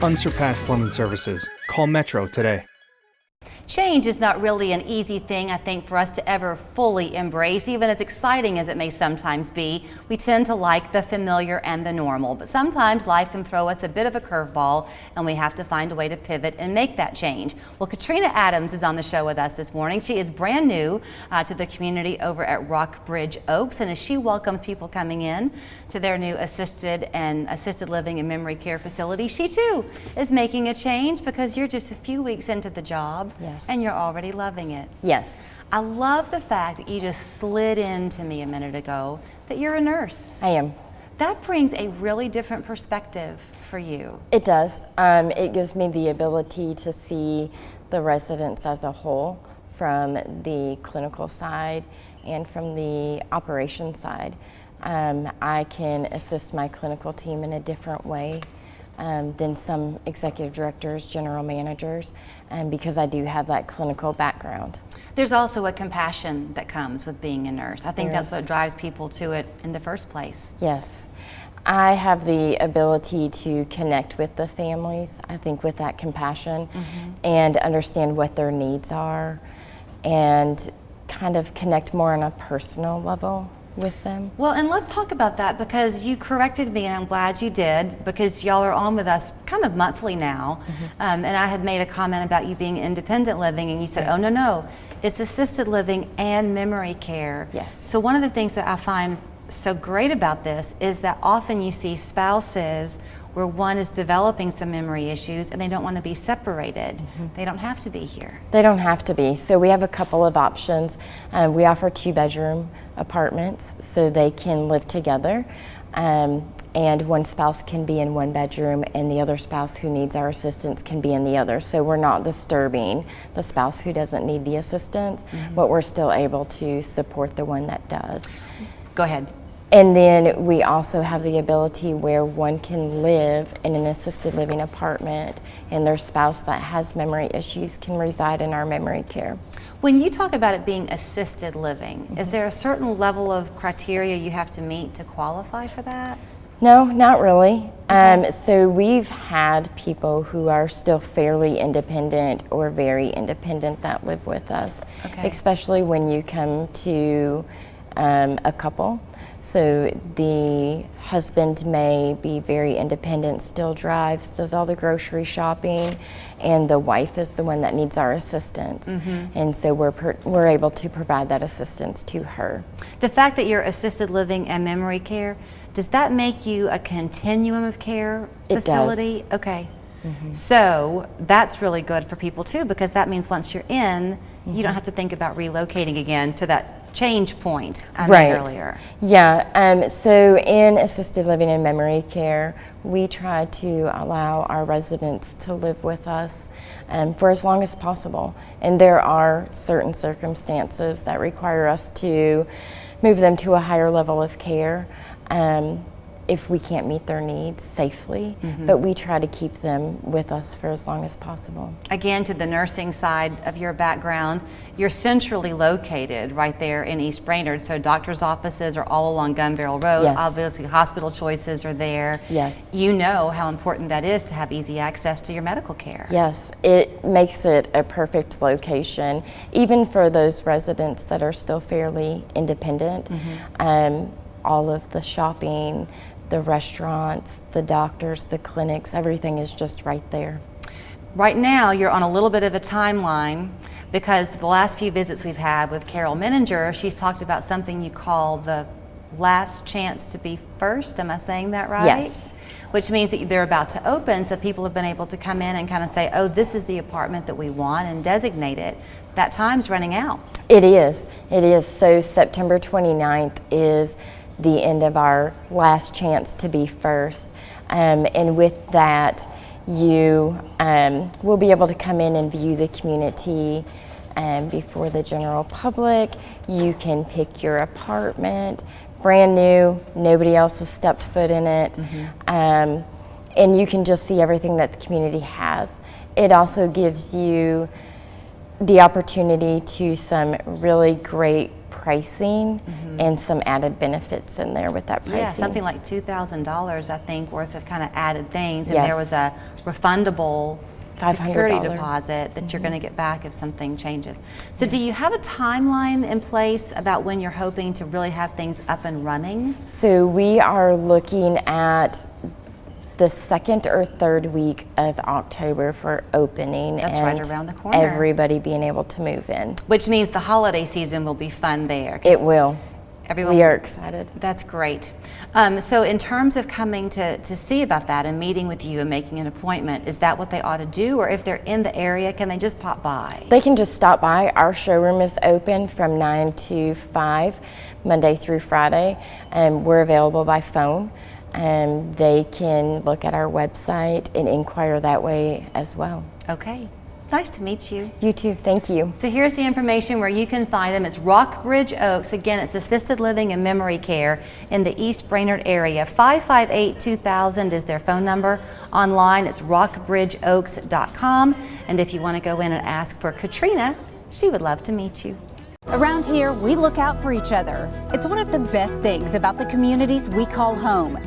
Unsurpassed plumbing services. Call Metro today. Change is not really an easy thing, I think, for us to ever fully embrace, even as exciting as it may sometimes be. We tend to like the familiar and the normal, but sometimes life can throw us a bit of a curveball and we have to find a way to pivot and make that change. Well, Katrina Adams is on the show with us this morning. She is brand new to the community over at Rockbridge Oaks, and as she welcomes people coming in to their new assisted living and memory care facility, she too is making a change because you're just a few weeks into the job. Yes. And you're already loving it. Yes. I love the fact that you just slid into me a minute ago that you're a nurse. I am. That brings a really different perspective for you. It does. It gives me the ability to see the residents as a whole from the clinical side and from the operation side. I can assist my clinical team in a different way than some executive directors, general managers, because I do have that clinical background. There's also a compassion that comes with being a nurse. I think that's what drives people to it in the first place. Yes. I have the ability to connect with the families, I think, with that compassion and understand what their needs are and kind of connect more on a personal level with them. Well, and let's talk about that, because you corrected me, and I'm glad you did, because y'all are on with us kind of monthly now. And I had made a comment about you being independent living, and you said, oh, no, it's assisted living and memory care. Yes. So one of the things that I find so great about this is that often you see spouses where one is developing some memory issues and they don't want to be separated. They don't have to be here. They don't have to be. So we have a couple of options. We offer 2-bedroom apartments so they can live together. And one spouse can be in one bedroom and the other spouse who needs our assistance can be in the other. So we're not disturbing the spouse who doesn't need the assistance, but we're still able to support the one that does. Go ahead. And then we also have the ability where one can live in an assisted living apartment and their spouse that has memory issues can reside in our memory care. When you talk about it being assisted living, is there a certain level of criteria you have to meet to qualify for that? No, not really. So we've had people who are still fairly independent or very independent that live with us, especially when you come to a couple. So the husband may be very independent, still drives, does all the grocery shopping, and the wife is the one that needs our assistance. And so we're able to provide that assistance to her. The fact that you're assisted living and memory care, does that make you a continuum of care facility? It does. Okay. So that's really good for people too, because that means once you're in, you don't have to think about relocating again to that change point I made earlier. Yeah, so in assisted living and memory care, we try to allow our residents to live with us for as long as possible. And there are certain circumstances that require us to move them to a higher level of care if we can't meet their needs safely, but we try to keep them with us for as long as possible. Again, to the nursing side of your background, you're centrally located right there in East Brainerd, so doctor's offices are all along Gun Barrel Road. Obviously hospital choices are there. Yes. You know how important that is to have easy access to your medical care. Yes, it makes it a perfect location, even for those residents that are still fairly independent. All of the shopping, the restaurants, the doctors, the clinics, everything is just right there. Right now, you're on a little bit of a timeline because the last few visits we've had with Carol Menninger, she's talked about something you call the last chance to be first. Am I saying that right? Yes. Which means that they're about to open, so people have been able to come in and kind of say, oh, this is the apartment that we want, and designate it. That time's running out. It is. It is. So September 29th is the end of our last chance to be first. And with that, you will be able to come in and view the community before the general public. You can pick your apartment, brand new, nobody else has stepped foot in it. And you can just see everything that the community has. It also gives you the opportunity to some really great pricing and some added benefits in there with that pricing. Yeah, something like $2,000, I think, worth of kind of added things. And Yes. there was a refundable security $500 deposit that you're going to get back if something changes. So do you have a timeline in place about when you're hoping to really have things up and running? So we are looking at the second or third week of October for opening. That's and right around the corner. Everybody being able to move in. Which means the holiday season will be fun there. It will. Everyone, We are excited. That's great. So in terms of coming to see about that and meeting with you and making an appointment, is that what they ought to do? Or if they're in the area, can they just pop by? They can just stop by. Our showroom is open from 9 to 5, Monday through Friday, and we're available by phone. They can look at our website and inquire that way as well. Okay. Nice to meet you. You too. Thank you. So here's the information where you can find them. It's Rockbridge Oaks. Again, it's assisted living and memory care in the East Brainerd area. 558-2000 is their phone number. Online, it's rockbridgeoaks.com. And if you want to go in and ask for Katrina, she would love to meet you. Around here, we look out for each other. It's one of the best things about the communities we call home.